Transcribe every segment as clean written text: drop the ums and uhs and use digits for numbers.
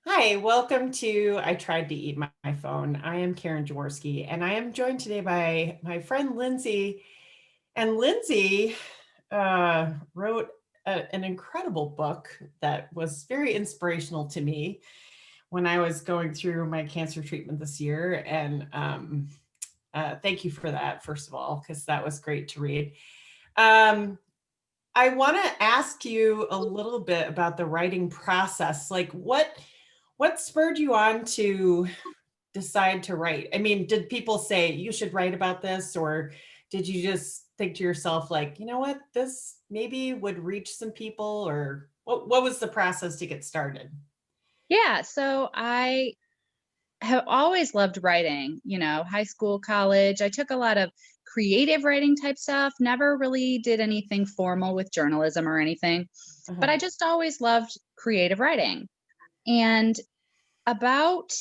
Hi, welcome to I Tried to Eat My Phone. I am Karen Jaworski, and I am joined today by my friend Lindsay. And Lindsay wrote an incredible book that was very inspirational to me when I was going through my cancer treatment this year. And thank you for that, first of all, because that was great to read. Um, I want to ask you a little bit about the writing process. Like what spurred you on to decide to write? I mean, did people say you should write about this, or did you just think to yourself like, you know what, this maybe would reach some people, or what was the process to get started? Yeah, so I have always loved writing, high school, college. I took a lot of creative writing type stuff, never really did anything formal with journalism or anything, but Uh-huh. I just always loved creative writing. And about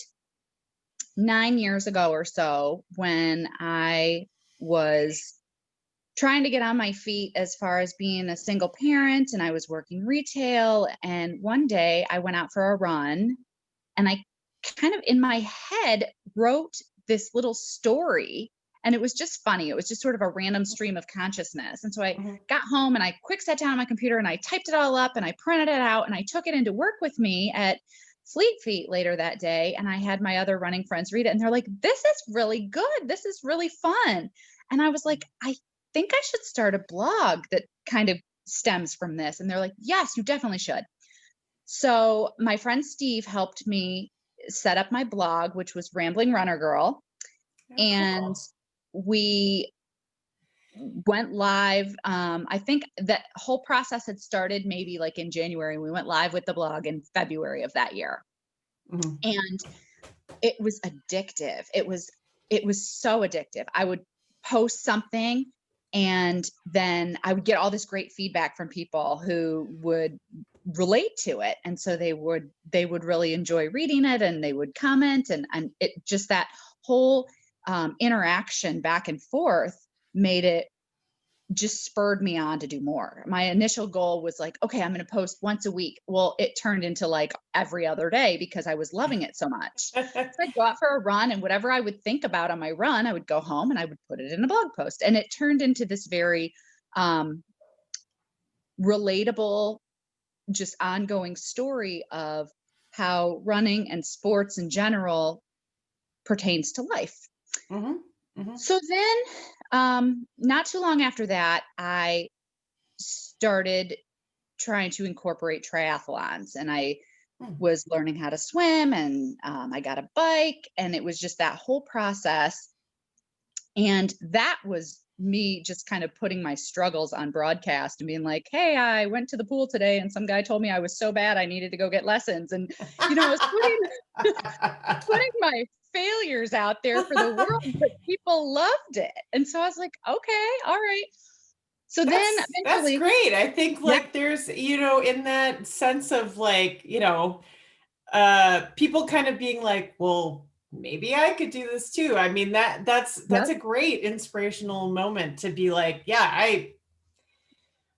9 years ago or so, when I was trying to get on my feet as far as being a single parent and I was working retail, and one day I went out for a run and I kind of in my head wrote this little story, and it was just funny. It was just sort of a random stream of consciousness. And so I Mhm. got home and I quick sat down on my computer and I typed it all up and I printed it out and I took it into work with me at Fleet Feet later that day. And I had my other running friends read it and they're like, "This is really good. This is really fun." And I was like, "I think I should start a blog that kind of stems from this." And they're like, "Yes, you definitely should." So my friend Steve helped me set up my blog, which was Rambling Runner Girl. Oh, And cool. we went live. I think that whole process had started maybe like in January. We went live with the blog in February of that year. Mhm. And it was addictive. It was so addictive. I would post something and then I would get all this great feedback from people who would relate to it. And so they would really enjoy reading it and they would comment, and it just that whole interaction back and forth made it just spurred me on to do more. My initial goal was like, okay, I'm going to post once a week. Well, it turned into like every other day because I was loving it so much. So I'd go out for a run, and whatever I would think about on my run, I would go home and I would put it in a blog post. And it turned into this very um, relatable, just ongoing story of how running and sports in general pertains to life. Mhm. Mhm. So then, not too long after that, I started trying to incorporate triathlons, and I Mm. was learning how to swim, and I got a bike, and it was just that whole process. And that was me just kind of putting my struggles on broadcast and being like, "Hey, I went to the pool today and some guy told me I was so bad I needed to go get lessons." And I was putting my failures out there for the world, but people loved it. And so I was like, "Okay, all right." So then That's eventually, great. I think yeah, like there's, in that sense of like, people kind of being like, well, maybe I could do this too. I mean, that's yep. a great inspirational moment to be like, yeah, I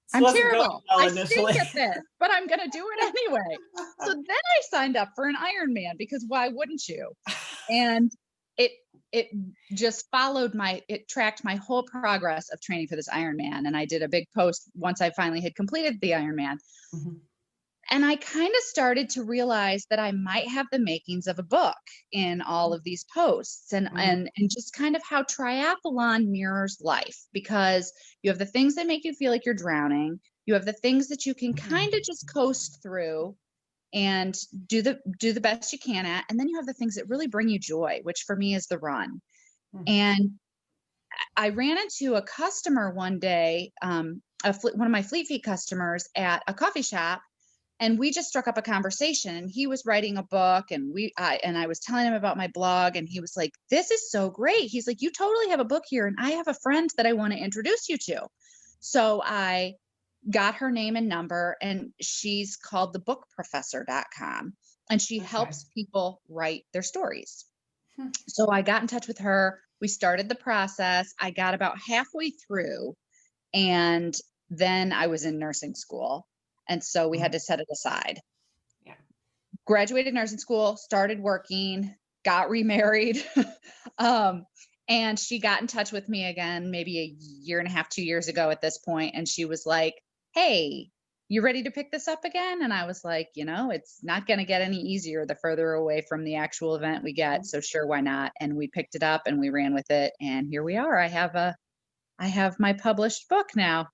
this I'm wasn't going terrible. well I stink initially. at this, but I'm gonna do it anyway. So then I signed up for an Ironman because why wouldn't you? And it it just followed my it tracked my whole progress of training for this Ironman. And I did a big post once I finally had completed the Ironman. Mhm. And I kind of started to realize that I might have the makings of a book in all of these posts, and Mhm. and just kind of how triathlon mirrors life, because you have the things that make you feel like you're drowning, you have the things that you can kind of Mhm. just coast through and do the best you can at, and then you have the things that really bring you joy, which for me is the run. Mhm. And I ran into a customer one day, one of my Fleet Feet customers at a coffee shop, and we just struck up a conversation. And he was writing a book, and I was telling him about my blog, and he was like, "This is so great." He's like, "You totally have a book here, and I have a friend that I want to introduce you to." So I got her name and number, and she's called thebookprofessor.com, and she Okay. helps people write their stories. Hmm. So I got in touch with her. We started the process. I got about halfway through, and then I was in nursing school. And so we had Mhm. to set it aside. Yeah. graduated nursing school, started working, got remarried. um, and she got in touch with me again, maybe a year and a half, 2 years ago at this point, and she was like, "Hey, you ready to pick this up again?" And I was like, it's not going to get any easier the further away from the actual event we get. So sure, why not? And we picked it up and we ran with it. And here we are. I have my published book now.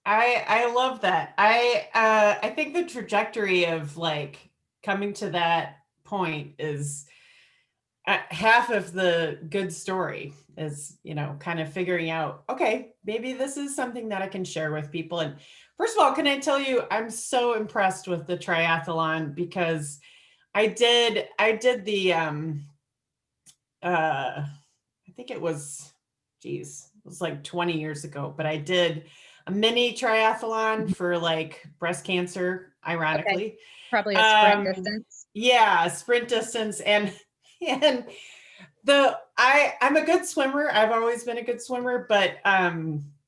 I love that. I think the trajectory of like coming to that point is half of the good story is, kind of figuring out, okay, maybe this is something that I can share with people. And first of all, can I tell you, I'm so impressed with the triathlon because I did the I think it was, geez, it was like 20 years ago, but I did a mini triathlon Mhm. for like breast cancer, Okay. ironically. Probably a sprint Um, distance. yeah, sprint distance. And I'm a good swimmer. I've always been a good swimmer, but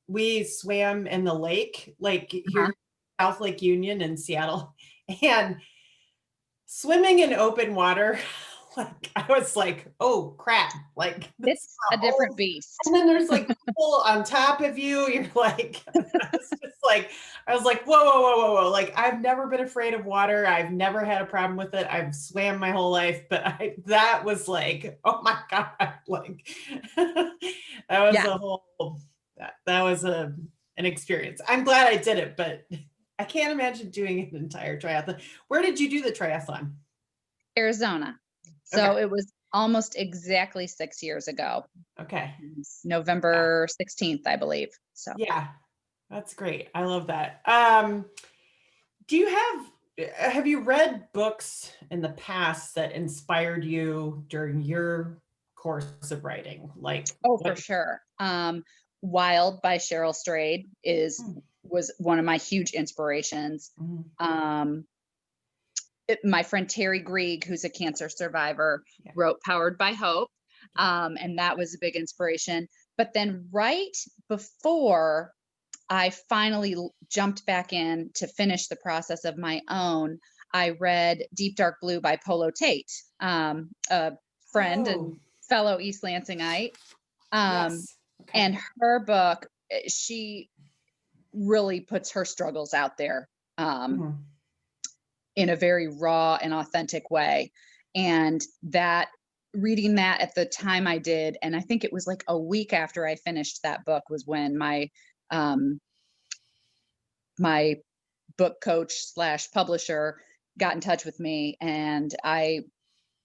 we swam in the lake, like Uh-huh. here, South Lake Union in Seattle. And swimming in open water, like I was like, oh crap, like this is It's a a different whole, beast. and then there's like people on top of you. You're like, it's just like, I was like, whoa, whoa, whoa, whoa, whoa. Like I've never been afraid of water. I've never had a problem with it. I've swam my whole life, but that was like, oh my God, like that was Yeah. a whole, that was an experience. I'm glad I did it, but I can't imagine doing an entire triathlon. Where did you do the triathlon? Arizona. Okay. So it was almost exactly 6 years ago. Okay. It was Yeah. November 16th, I believe. So Yeah. That's great. I love that. Do you have you read books in the past that inspired you during your course of writing? Like oh, for what? sure. Wild by Cheryl Strayed Mm, was one of my huge inspirations. mm, Um, my friend Terry Grieg, who's a cancer survivor, yeah. wrote Powered by Hope. And that was a big inspiration. But then right before I finally jumped back in to finish the process of my own, I read Deep Dark Blue by Polo Tate, a friend Oh, and fellow East Lansingite. Um, yes. Okay. and her book, she really puts her struggles out there, Mhm. in a very raw and authentic way. And that reading that at the time I did, and I think it was like a week after I finished that book was when um, my book coach slash publisher got in touch with me, and it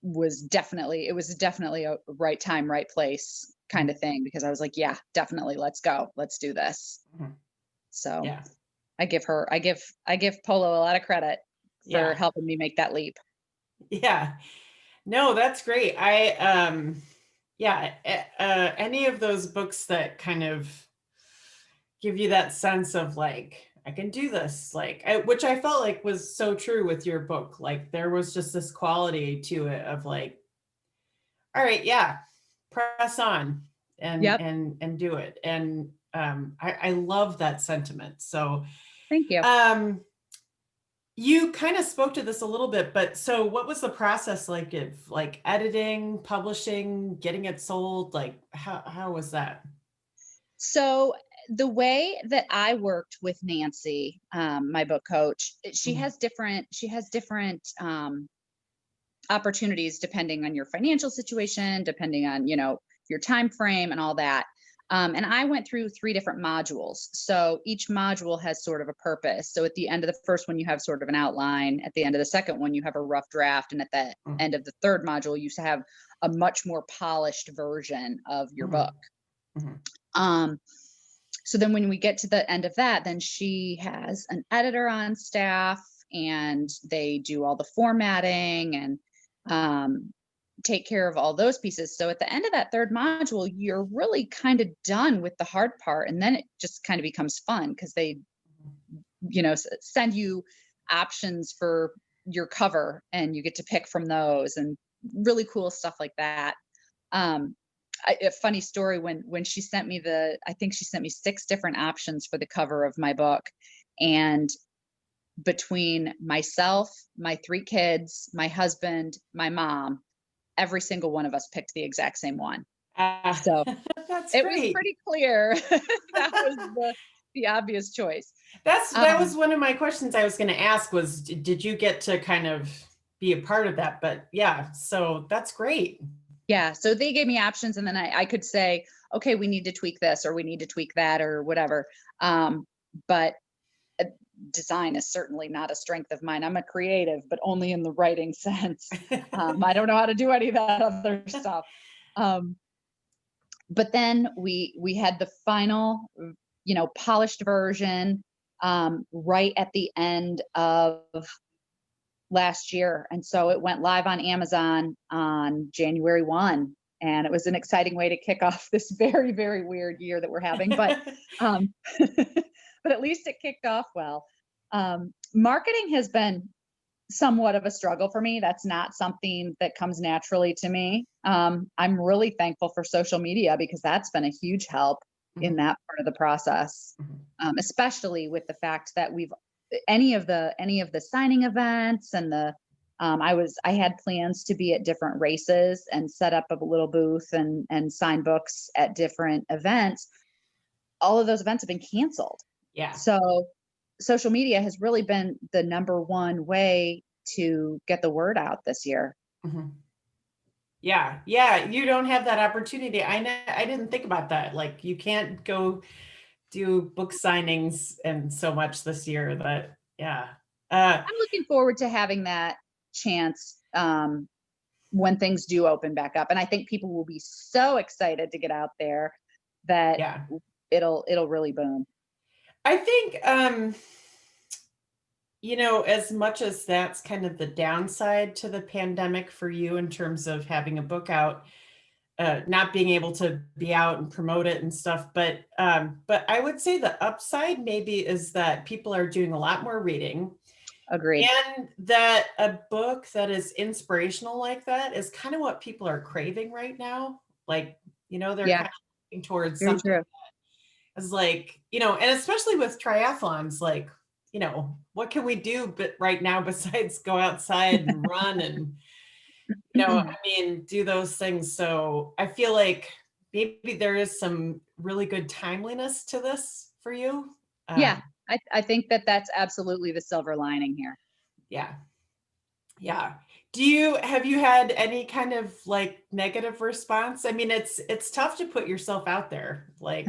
was definitely a right time, right place kind Mhm. of thing, because I was like, yeah, definitely, let's go, let's do this. Mhm. So Yeah. I give Polo a lot of credit for Yeah. helping me make that leap. Yeah. No, that's great. Yeah, any of those books that kind of give you that sense of like, I can do this, like, which I felt like was so true with your book. Like, there was just this quality to it of like, all right, yeah, press on Yep. and do it. And I love that sentiment. So, Thank you. um, you kind of spoke to this a little bit, but so what was the process like of like editing, publishing, getting it sold? Like how was that? So the way that I worked with Nancy, my book coach, Mhm, she has different opportunities depending on your financial situation, depending on your time frame and all that. And I went through 3 different modules. So each module has sort of a purpose. So at the end of the first one, you have sort of an outline. At the end of the second one, you have a rough draft. And at the mm, end of the third module, you have a much more polished version of your mhm, book. mhm, Um, so then when we get to the end of that, then she has an editor on staff, and they do all the formatting and um, take care of all those pieces. So at the end of that third module, you're really kind of done with the hard part. And then it just kind of becomes fun because they, send you options for your cover, and you get to pick from those, and really cool stuff like that. Um, a funny story, when she sent me I think she sent me 6 different options for the cover of my book, and between myself, my 3 kids, my husband, my mom, every single one of us picked the exact same one. Ah, So that's it was great. pretty clear that was the obvious choice. That Um, was one of my questions I was gonna ask was, did you get to kind of be a part of that? But yeah, so that's great. yeah, so they gave me options, and then I could say, okay, we need to tweak this or we need to tweak that or whatever. But uh, design is certainly not a strength of mine. I'm a creative, but only in the writing sense. I don't know how to do any of that other stuff. Um, but then we had the final, polished version right at the end of last year, and so it went live on Amazon on January 1, and it was an exciting way to kick off this very, very weird year that we're having, but, um, but at least it kicked off well. Marketing has been somewhat of a struggle for me. That's not something that comes naturally to me. I'm really thankful for social media because that's been a huge help in Mhm, that part of the process, mhm. especially with the fact that we've any of the signing events and the I had plans to be at different races and set up a little booth and sign books at different events. All of those events have been canceled. Yeah. So social media has really been the number one way to get the word out this year. Mhm. Yeah, yeah, you don't have that opportunity. I didn't think about that. Like, you can't go do book signings and so much this year that yeah. Uh, I'm looking forward to having that chance when things do open back up. And I think people will be so excited to get out there that yeah. it'll really boom. I think, as much as that's kind of the downside to the pandemic for you in terms of having a book out, not being able to be out and promote it and stuff, but I would say the upside maybe is that people are doing a lot more reading, Agreed. and that a book that is inspirational like that is kind of what people are craving right now. Like, they're Yeah, kind of looking towards very something true. as like, and especially with triathlons, like, what can we do but right now besides go outside and run and, do those things. So I feel like maybe there is some really good timeliness to this for you. Yeah, Um, I think that that's absolutely the silver lining here. yeah. Yeah. Have you had any kind of like negative response? I mean, it's tough to put yourself out there. Like,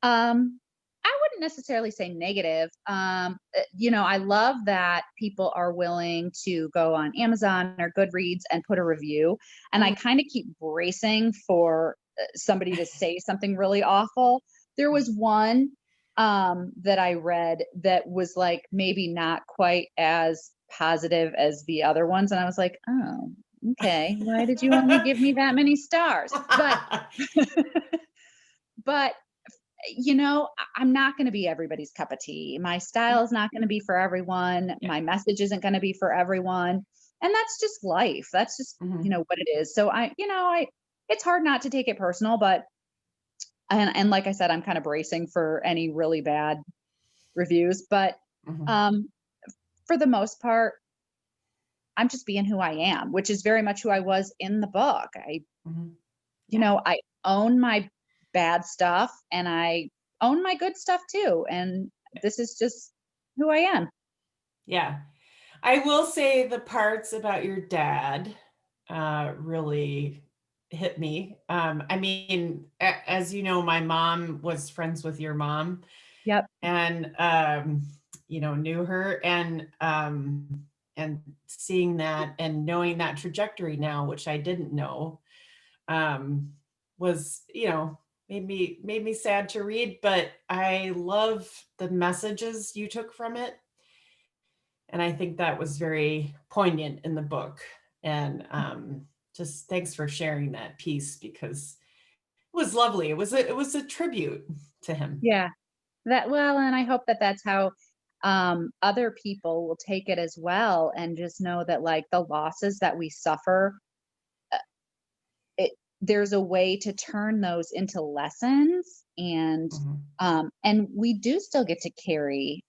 I wouldn't necessarily say negative. I love that people are willing to go on Amazon or Goodreads and put a review. And I mm, kind of keep bracing for somebody to say something really awful. There was one that I read that was like maybe not quite as positive as the other ones. And I was like, oh, okay. Why did you only give me that many stars? But I'm not going to be everybody's cup of tea. My style is not going to be for everyone. yeah. My message isn't going to be for everyone. And that's just life. That's just, Mhm. what it is. So it's hard not to take it personal, but, and like I said, I'm kind of bracing for any really bad reviews, but, Mhm. um, for the most part, I'm just being who I am, which is very much who I was in the book. Mhm. Yeah. I own my bad stuff and I own my good stuff too. And this is just who I am. Yeah. I will say the parts about your dad, really hit me. I mean, as you know, my mom was friends with your mom Yep. and, knew her and seeing that and knowing that trajectory now, which I didn't know, um, was, made me sad to read, but I love the messages you took from it. And I think that was very poignant in the book. And just thanks for sharing that piece because it was lovely. It was a tribute to him. Yeah. And I hope that that's how other people will take it as well and just know that like the losses that we suffer, it there's a way to turn those into lessons, Mhm. and we do still get to carry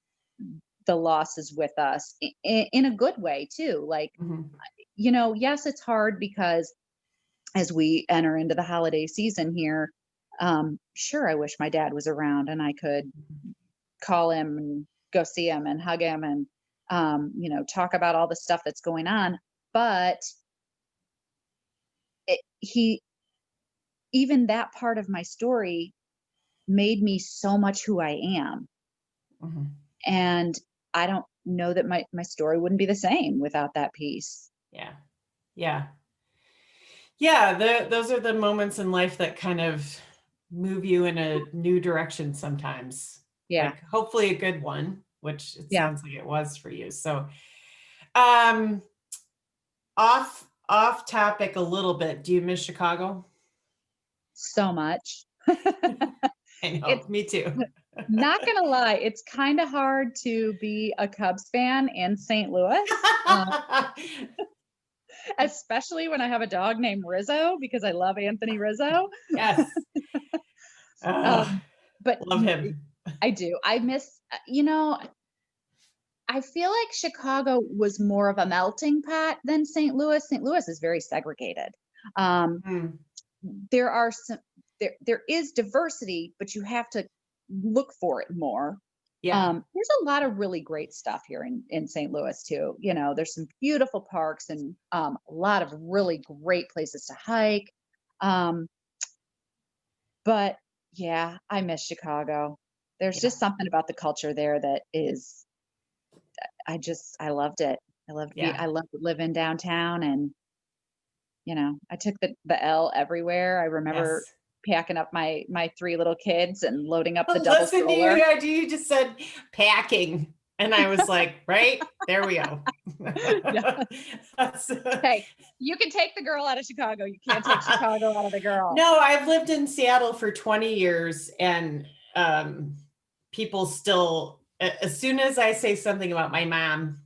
the losses with us in a good way too. Like, Mhm. yes, it's hard because as we enter into the holiday season here, sure, I wish my dad was around and I could call him and go see him and hug him and, talk about all the stuff that's going on. But he, even that part of my story made me so much who I am. Mhm. And I don't know that my story wouldn't be the same without that piece. Yeah. Yeah. Yeah, those are the moments in life that kind of move you in a new direction sometimes. Yeah. Like hopefully a good one, which it Yeah. sounds like it was for you. So, um off topic a little bit. Do you miss Chicago? So much. I know, It's me too. not gonna lie, it's kind of hard to be a Cubs fan in St. Louis, especially when I have a dog named Rizzo because I love Anthony Rizzo. Yes. Oh, Um, but love him. I do. I miss, I feel like Chicago was more of a melting pot than St. Louis. St. Louis is very segregated. Um, Mm, there are some, there is diversity, but you have to look for it more. yeah. There's a lot of really great stuff here in St. Louis too. There's some beautiful parks and a lot of really great places to hike. Um, but yeah, I miss Chicago. There's Yeah. just something about the culture there that is, I loved it. Yeah. I loved living downtown and, I took the L everywhere. I remember Yes. packing up my three little kids and loading up the double Listen to you, stroller. you just said packing. And I was like, right, there we go. Yeah. That's- Hey, you can take the girl out of Chicago. You can't take Chicago out of the girl. no, I've lived in Seattle for 20 years and um, people still, as soon as I say something about my mom,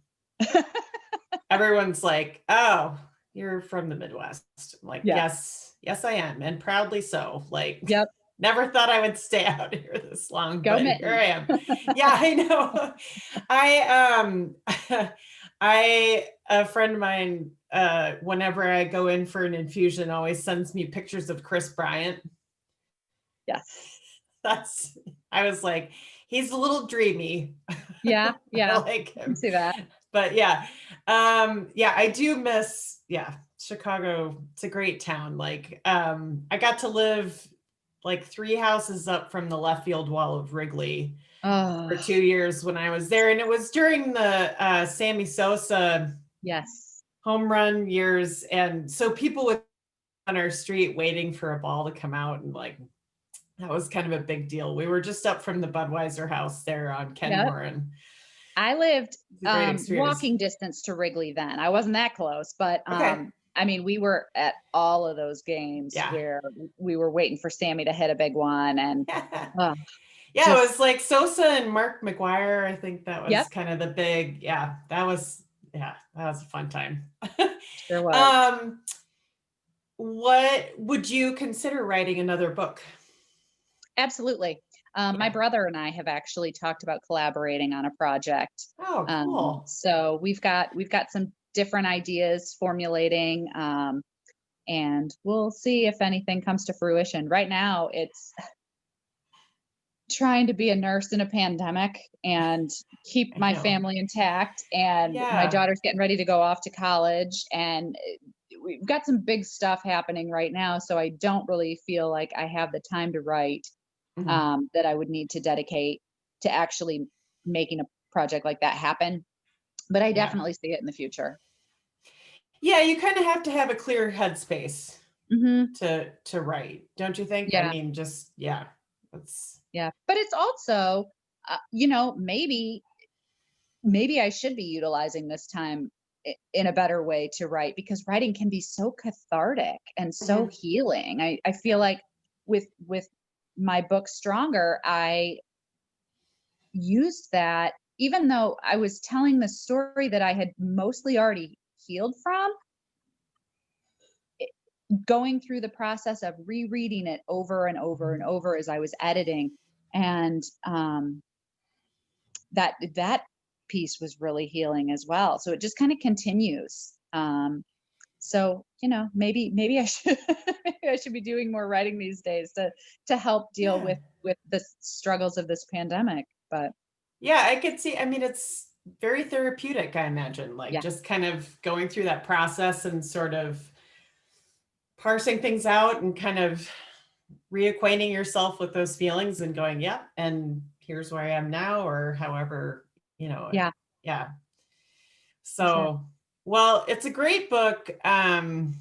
everyone's like, oh, you're from the Midwest. I'm like, Yeah. yes, yes, I am. And proudly so. Like, Yep. never thought I would stay out here this long, Go but here Mittens. I am. Yeah, I know. I a friend of mine, whenever I go in for an infusion, always sends me pictures of Chris Bryant. Yes. That's I was like, he's a little dreamy. Yeah. I Yeah. like I can him. see that. But yeah. Yeah, I do miss, yeah, Chicago. It's a great town. Like, I got to live like 3 houses up from the left field wall of Wrigley for Oh, 2 years when I was there. And it was during the Sammy Sosa yes. home run years. And so people would on our street waiting for a ball to come out and like that was kind of a big deal. We were just up from the Budweiser house there on Yep. Kenmore and I lived it was a great experience. walking distance to Wrigley then. I wasn't that close, but Okay. I mean, we were at all of those games Yeah. where we were waiting for Sammy to hit a big one and uh, Yeah, it was just like Sosa and Mark McGuire. I think that yep, was kind of the big, yeah, that was a fun time. sure was. um, what would you consider writing another book? Absolutely. My Yeah. brother and I have actually talked about collaborating on a project. Oh, cool. So we've got some different ideas formulating, and we'll see if anything comes to fruition. Right now, it's trying to be a nurse in a pandemic and keep I my know. family intact. And my Yeah. daughter's getting ready to go off to college, and we've got some big stuff happening right now. So I don't really feel like I have the time to write Mhm. that I would need to dedicate to actually making a project like that happen. But I Yeah. definitely see it in the future. Yeah, you kind of have to have a clear headspace Hmm. to write, don't you think? I Yeah, mean, just yeah. That's yeah. But it's also, maybe I should be utilizing this time in a better way to write because writing can be so cathartic and so Mhm. healing. I feel Yeah. like with my book Stronger, I used that even though I was telling the story that I had mostly already healed from, going through the process of rereading it over and over Mhm. and over as I was editing and that piece was really healing as well. So it just kind of continues. So, maybe I should maybe I should be doing more writing these days to help deal Yeah. with the struggles of this pandemic. But Yeah, I could see. I mean, it's very therapeutic, I imagine, like yeah, just kind of going through that process and sort of parsing things out and kind of reacquainting yourself with those feelings and going, yep, and here's where I am now, or however, you know, yeah, yeah. exactly. So, well, it's a great book. I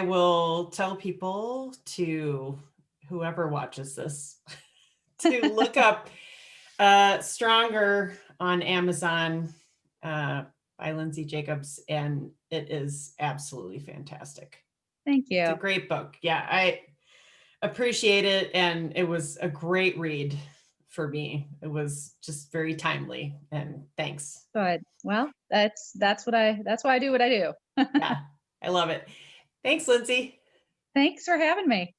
will tell people to whoever watches this to look up Stronger on Amazon uh, by Lindsay Jacobs, and it is absolutely fantastic. Thank It's a you. great book. Yeah, I appreciate it, and it was a great read for me. It was just very timely, and thanks. Good. Well, that's why I do what I do. Yeah, I love it. Thanks, Lindsay. Thanks for having me.